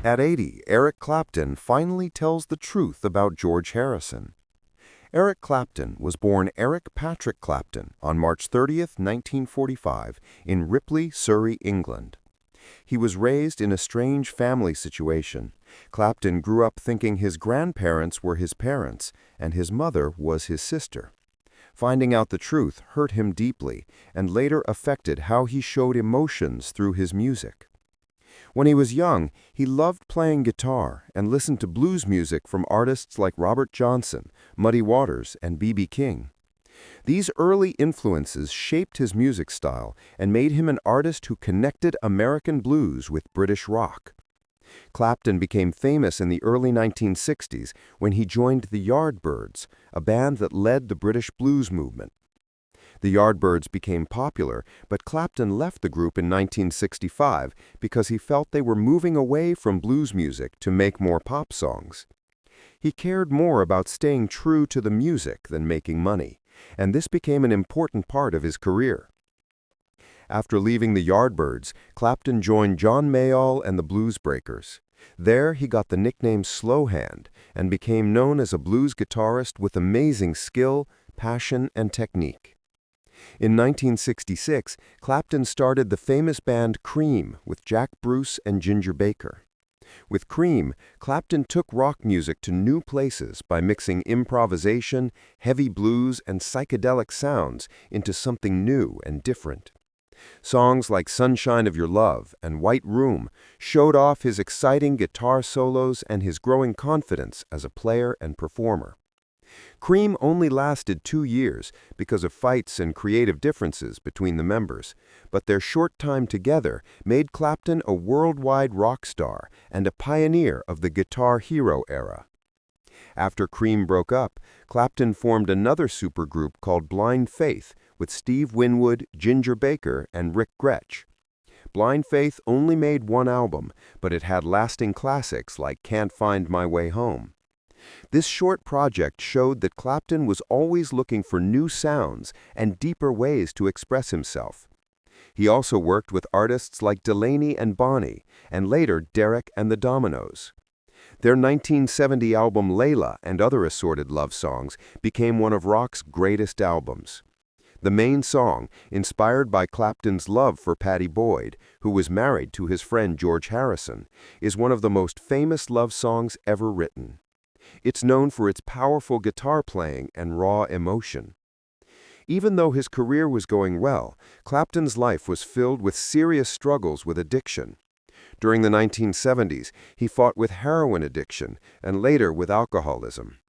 At 80, Eric Clapton finally tells the truth about George Harrison. Eric Clapton was born Eric Patrick Clapton on March 30, 1945, in Ripley, Surrey, England. He was raised in a strange family situation. Clapton grew up thinking his grandparents were his parents and his mother was his sister. Finding out the truth hurt him deeply and later affected how he showed emotions through his music. When he was young, he loved playing guitar and listened to blues music from artists like Robert Johnson, Muddy Waters, and B.B. King. These early influences shaped his music style and made him an artist who connected American blues with British rock. Clapton became famous in the early 1960s when he joined the Yardbirds, a band that led the British blues movement. The Yardbirds became popular, but Clapton left the group in 1965 because he felt they were moving away from blues music to make more pop songs. He cared more about staying true to the music than making money, and this became an important part of his career. After leaving the Yardbirds, Clapton joined John Mayall and the Blues Breakers. There he got the nickname Slowhand and became known as a blues guitarist with amazing skill, passion, and technique. In 1966, Clapton started the famous band Cream with Jack Bruce and Ginger Baker. With Cream, Clapton took rock music to new places by mixing improvisation, heavy blues, and psychedelic sounds into something new and different. Songs like Sunshine of Your Love and White Room showed off his exciting guitar solos and his growing confidence as a player and performer. Cream only lasted 2 years because of fights and creative differences between the members, but their short time together made Clapton a worldwide rock star and a pioneer of the guitar hero era. After Cream broke up, Clapton formed another supergroup called Blind Faith with Steve Winwood, Ginger Baker, and Rick Gretsch. Blind Faith only made one album, but it had lasting classics like Can't Find My Way Home. This short project showed that Clapton was always looking for new sounds and deeper ways to express himself. He also worked with artists like Delaney and Bonnie, and later Derek and the Dominoes. Their 1970 album Layla and other assorted love songs became one of rock's greatest albums. The main song, inspired by Clapton's love for Pattie Boyd, who was married to his friend George Harrison, is one of the most famous love songs ever written. It's known for its powerful guitar playing and raw emotion. Even though his career was going well, Clapton's life was filled with serious struggles with addiction. During the 1970s, he fought with heroin addiction and later with alcoholism.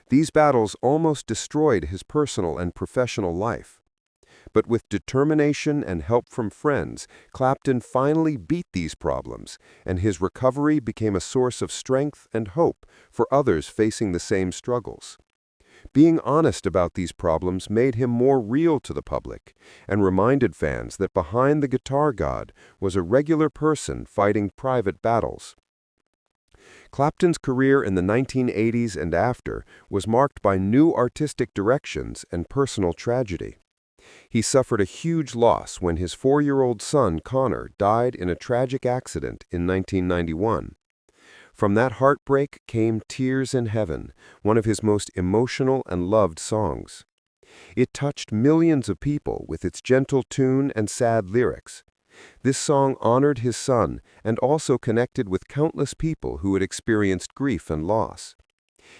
These battles almost destroyed his personal and professional life. But with determination and help from friends, Clapton finally beat these problems, and his recovery became a source of strength and hope for others facing the same struggles. Being honest about these problems made him more real to the public and reminded fans that behind the guitar god was a regular person fighting private battles. Clapton's career in the 1980s and after was marked by new artistic directions and personal tragedy. He suffered a huge loss when his 4-year-old son, Connor, died in a tragic accident in 1991. From that heartbreak came Tears in Heaven, one of his most emotional and loved songs. It touched millions of people with its gentle tune and sad lyrics. This song honored his son and also connected with countless people who had experienced grief and loss.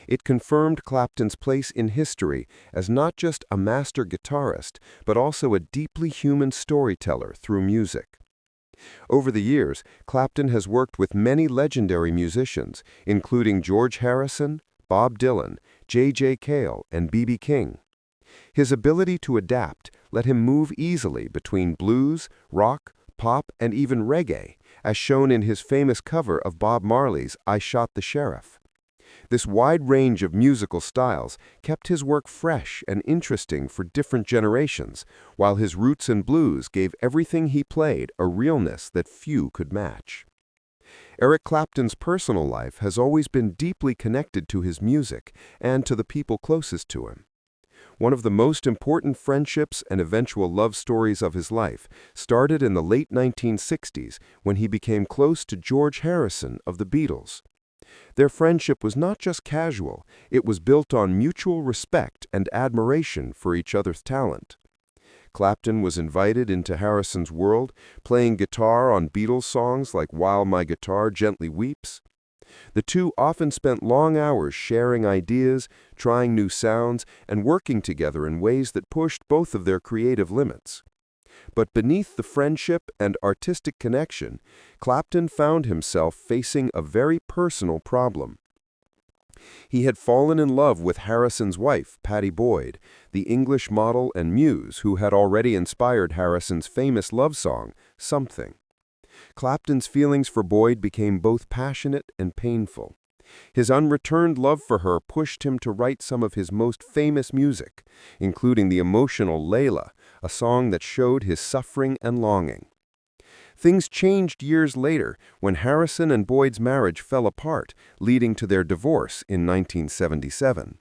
It confirmed Clapton's place in history as not just a master guitarist, but also a deeply human storyteller through music. Over the years, Clapton has worked with many legendary musicians, including George Harrison, Bob Dylan, J.J. Cale, and B.B. King. His ability to adapt let him move easily between blues, rock, pop, and even reggae, as shown in his famous cover of Bob Marley's I Shot the Sheriff. This wide range of musical styles kept his work fresh and interesting for different generations, while his roots in blues gave everything he played a realness that few could match. Eric Clapton's personal life has always been deeply connected to his music and to the people closest to him. One of the most important friendships and eventual love stories of his life started in the late 1960s when he became close to George Harrison of the Beatles. Their friendship was not just casual, it was built on mutual respect and admiration for each other's talent. Clapton was invited into Harrison's world, playing guitar on Beatles songs like While My Guitar Gently Weeps. The two often spent long hours sharing ideas, trying new sounds, and working together in ways that pushed both of their creative limits. But beneath the friendship and artistic connection, Clapton found himself facing a very personal problem. He had fallen in love with Harrison's wife, Pattie Boyd, the English model and muse who had already inspired Harrison's famous love song, Something. Clapton's feelings for Boyd became both passionate and painful. His unreturned love for her pushed him to write some of his most famous music, including the emotional Layla, a song that showed his suffering and longing. Things changed years later when Harrison and Boyd's marriage fell apart, leading to their divorce in 1977.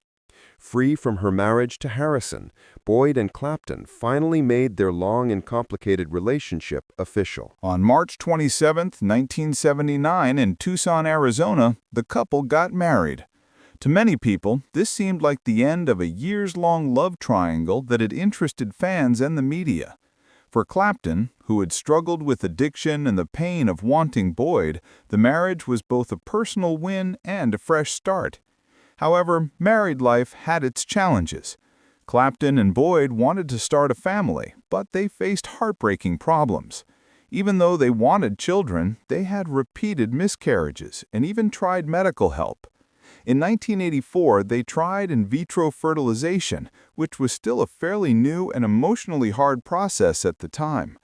Free from her marriage to Harrison, Boyd and Clapton finally made their long and complicated relationship official. On March 27, 1979, in Tucson, Arizona, the couple got married. To many people, this seemed like the end of a years-long love triangle that had interested fans and the media. For Clapton, who had struggled with addiction and the pain of wanting Boyd, the marriage was both a personal win and a fresh start. However, married life had its challenges. Clapton and Boyd wanted to start a family, but they faced heartbreaking problems. Even though they wanted children, they had repeated miscarriages and even tried medical help. In 1984, they tried in vitro fertilization, which was still a fairly new and emotionally hard process at the time.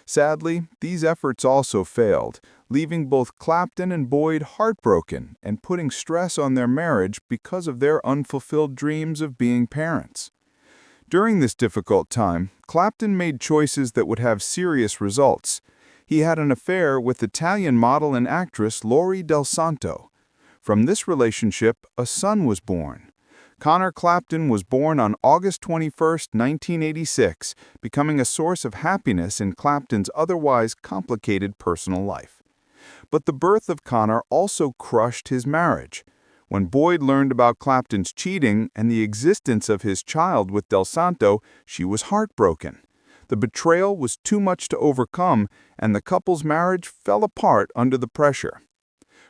Sadly, these efforts also failed, leaving both Clapton and Boyd heartbroken and putting stress on their marriage because of their unfulfilled dreams of being parents. During this difficult time, Clapton made choices that would have serious results. He had an affair with Italian model and actress Lori Del Santo. From this relationship, a son was born. Connor Clapton was born on August 21, 1986, becoming a source of happiness in Clapton's otherwise complicated personal life. But the birth of Connor also crushed his marriage. When Boyd learned about Clapton's cheating and the existence of his child with Del Santo, she was heartbroken. The betrayal was too much to overcome, and the couple's marriage fell apart under the pressure.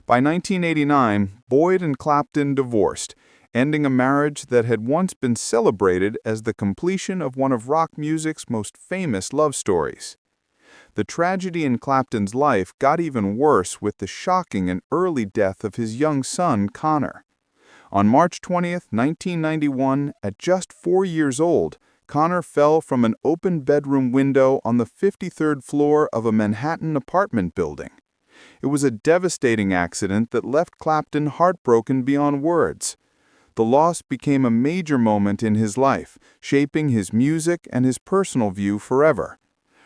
By 1989, Boyd and Clapton divorced, ending a marriage that had once been celebrated as the completion of one of rock music's most famous love stories. The tragedy in Clapton's life got even worse with the shocking and early death of his young son, Connor. On March 20, 1991, at just 4 years old, Connor fell from an open bedroom window on the 53rd floor of a Manhattan apartment building. It was a devastating accident that left Clapton heartbroken beyond words. The loss became a major moment in his life, shaping his music and his personal view forever.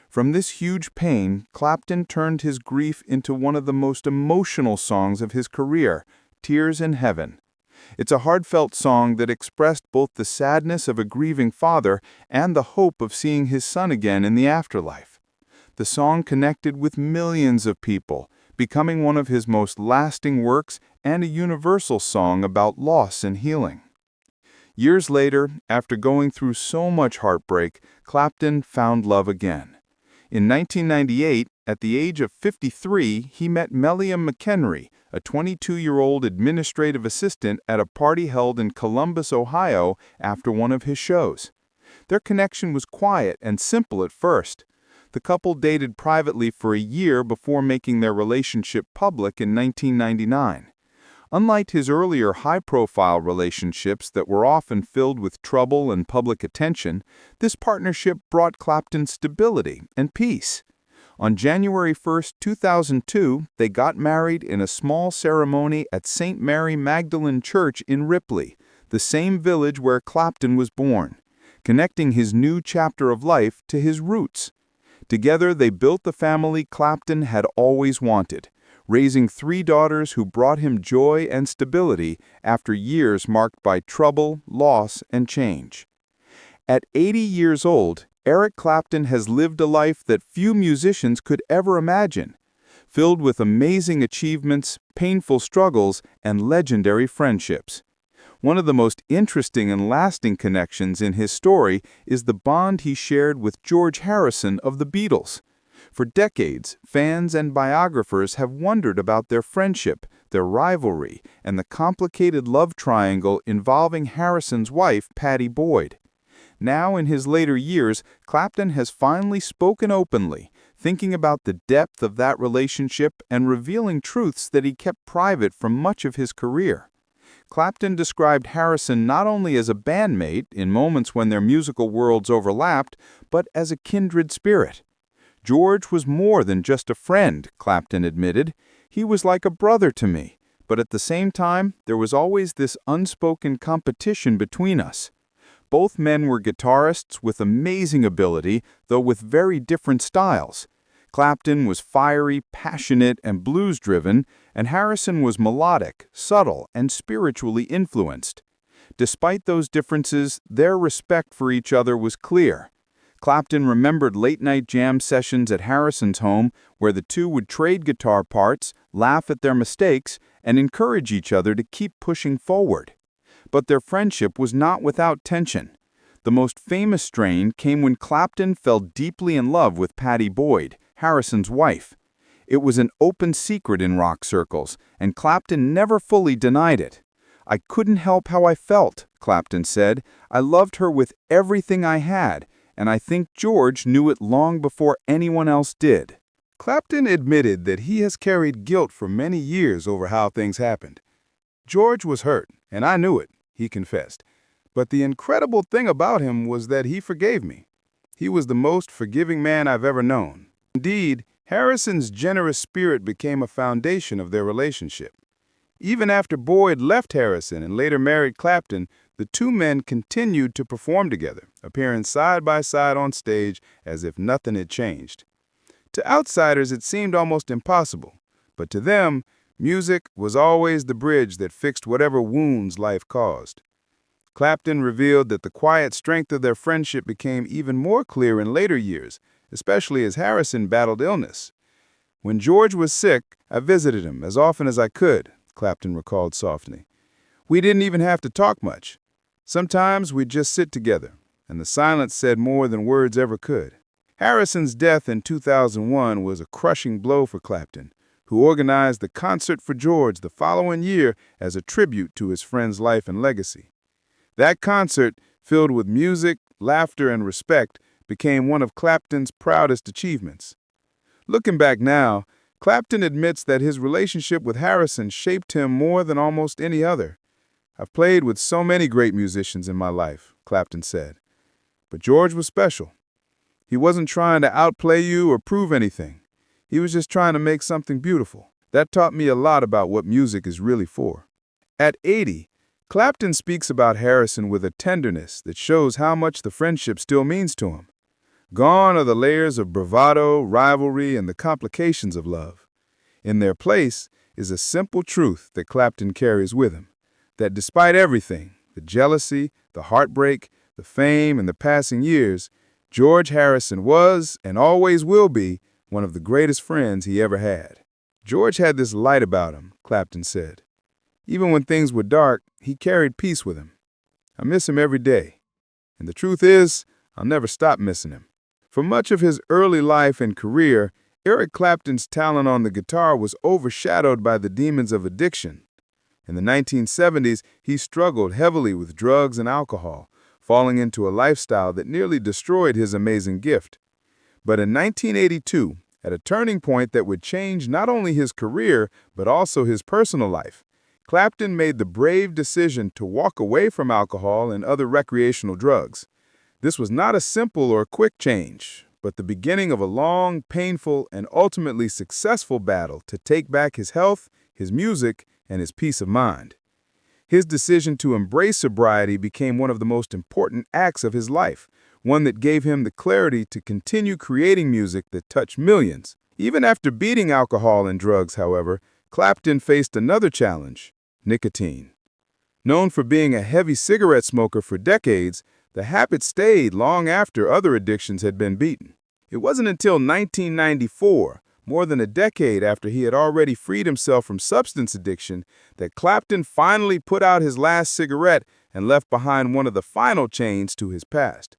From this huge pain, Clapton turned his grief into one of the most emotional songs of his career, Tears in Heaven. It's a heartfelt song that expressed both the sadness of a grieving father and the hope of seeing his son again in the afterlife. The song connected with millions of people, becoming one of his most lasting works and a universal song about loss and healing. Years later, after going through so much heartbreak, Clapton found love again. In 1998, at the age of 53, he met Melliam McHenry, a 22-year-old administrative assistant at a party held in Columbus, Ohio, after one of his shows. Their connection was quiet and simple at first. The couple dated privately for a year before making their relationship public in 1999. Unlike his earlier high-profile relationships that were often filled with trouble and public attention, this partnership brought Clapton stability and peace. On January 1, 2002, they got married in a small ceremony at St. Mary Magdalene Church in Ripley, the same village where Clapton was born, connecting his new chapter of life to his roots. Together, they built the family Clapton had always wanted, raising 3 daughters who brought him joy and stability after years marked by trouble, loss, and change. At 80 years old, Eric Clapton has lived a life that few musicians could ever imagine, filled with amazing achievements, painful struggles, and legendary friendships. One of the most interesting and lasting connections in his story is the bond he shared with George Harrison of the Beatles. For decades, fans and biographers have wondered about their friendship, their rivalry, and the complicated love triangle involving Harrison's wife, Pattie Boyd. Now, in his later years, Clapton has finally spoken openly, thinking about the depth of that relationship and revealing truths that he kept private for much of his career. Clapton described Harrison not only as a bandmate in moments when their musical worlds overlapped, but as a kindred spirit. George was more than just a friend, Clapton admitted. He was like a brother to me, but at the same time, there was always this unspoken competition between us. Both men were guitarists with amazing ability, though with very different styles. Clapton was fiery, passionate, and blues-driven, and Harrison was melodic, subtle, and spiritually influenced. Despite those differences, their respect for each other was clear. Clapton remembered late-night jam sessions at Harrison's home where the two would trade guitar parts, laugh at their mistakes, and encourage each other to keep pushing forward. But their friendship was not without tension. The most famous strain came when Clapton fell deeply in love with Pattie Boyd, Harrison's wife. It was an open secret in rock circles, and Clapton never fully denied it. "I couldn't help how I felt," Clapton said. "I loved her with everything I had, and I think George knew it long before anyone else did." Clapton admitted that he has carried guilt for many years over how things happened. "George was hurt, and I knew it," he confessed. "But the incredible thing about him was that he forgave me. He was the most forgiving man I've ever known." Indeed, Harrison's generous spirit became a foundation of their relationship. Even after Boyd left Harrison and later married Clapton, the two men continued to perform together, appearing side by side on stage as if nothing had changed. To outsiders, it seemed almost impossible, but to them, music was always the bridge that fixed whatever wounds life caused. Clapton revealed that the quiet strength of their friendship became even more clear in later years, especially as Harrison battled illness. "When George was sick, I visited him as often as I could," Clapton recalled softly. "We didn't even have to talk much. Sometimes we'd just sit together, and the silence said more than words ever could." Harrison's death in 2001 was a crushing blow for Clapton, who organized the concert for George the following year as a tribute to his friend's life and legacy. That concert, filled with music, laughter, and respect, became one of Clapton's proudest achievements. Looking back now, Clapton admits that his relationship with Harrison shaped him more than almost any other. "I've played with so many great musicians in my life," Clapton said. "But George was special. He wasn't trying to outplay you or prove anything. He was just trying to make something beautiful. That taught me a lot about what music is really for." At 80, Clapton speaks about Harrison with a tenderness that shows how much the friendship still means to him. Gone are the layers of bravado, rivalry, and the complications of love. In their place is a simple truth that Clapton carries with him, that despite everything, the jealousy, the heartbreak, the fame, and the passing years, George Harrison was, and always will be, one of the greatest friends he ever had. "George had this light about him," Clapton said. "Even when things were dark, he carried peace with him. I miss him every day. And the truth is, I'll never stop missing him." For much of his early life and career, Eric Clapton's talent on the guitar was overshadowed by the demons of addiction. In the 1970s, he struggled heavily with drugs and alcohol, falling into a lifestyle that nearly destroyed his amazing gift. But in 1982, at a turning point that would change not only his career, but also his personal life, Clapton made the brave decision to walk away from alcohol and other recreational drugs. This was not a simple or quick change, but the beginning of a long, painful, and ultimately successful battle to take back his health, his music, and his peace of mind. His decision to embrace sobriety became one of the most important acts of his life, one that gave him the clarity to continue creating music that touched millions. Even after beating alcohol and drugs, however, Clapton faced another challenge: nicotine. Known for being a heavy cigarette smoker for decades, The habit stayed long after other addictions had been beaten. It wasn't until 1994, more than a decade after he had already freed himself from substance addiction, that Clapton finally put out his last cigarette and left behind one of the final chains to his past.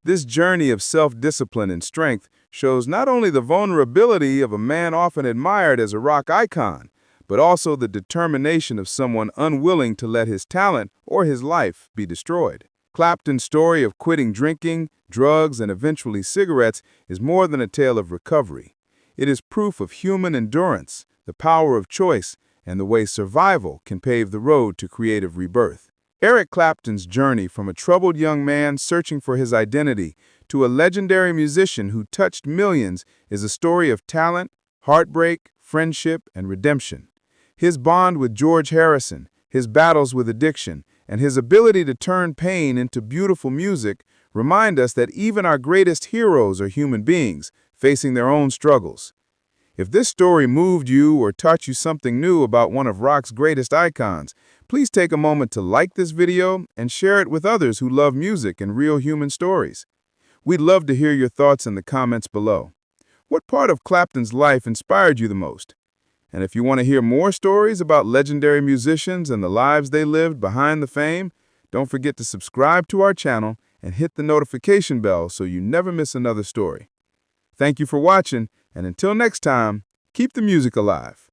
This journey of self-discipline and strength shows not only the vulnerability of a man often admired as a rock icon, but also the determination of someone unwilling to let his talent or his life be destroyed. Clapton's story of quitting drinking, drugs, and eventually cigarettes is more than a tale of recovery. It is proof of human endurance, the power of choice, and the way survival can pave the road to creative rebirth. Eric Clapton's journey from a troubled young man searching for his identity to a legendary musician who touched millions is a story of talent, heartbreak, friendship, and redemption. His bond with George Harrison, his battles with addiction, and his ability to turn pain into beautiful music remind us that even our greatest heroes are human beings facing their own struggles. If this story moved you or taught you something new about one of rock's greatest icons, please take a moment to like this video and share it with others who love music and real human stories. We'd love to hear your thoughts in the comments below. What part of Clapton's life inspired you the most? And if you want to hear more stories about legendary musicians and the lives they lived behind the fame, don't forget to subscribe to our channel and hit the notification bell so you never miss another story. Thank you for watching, and until next time, keep the music alive.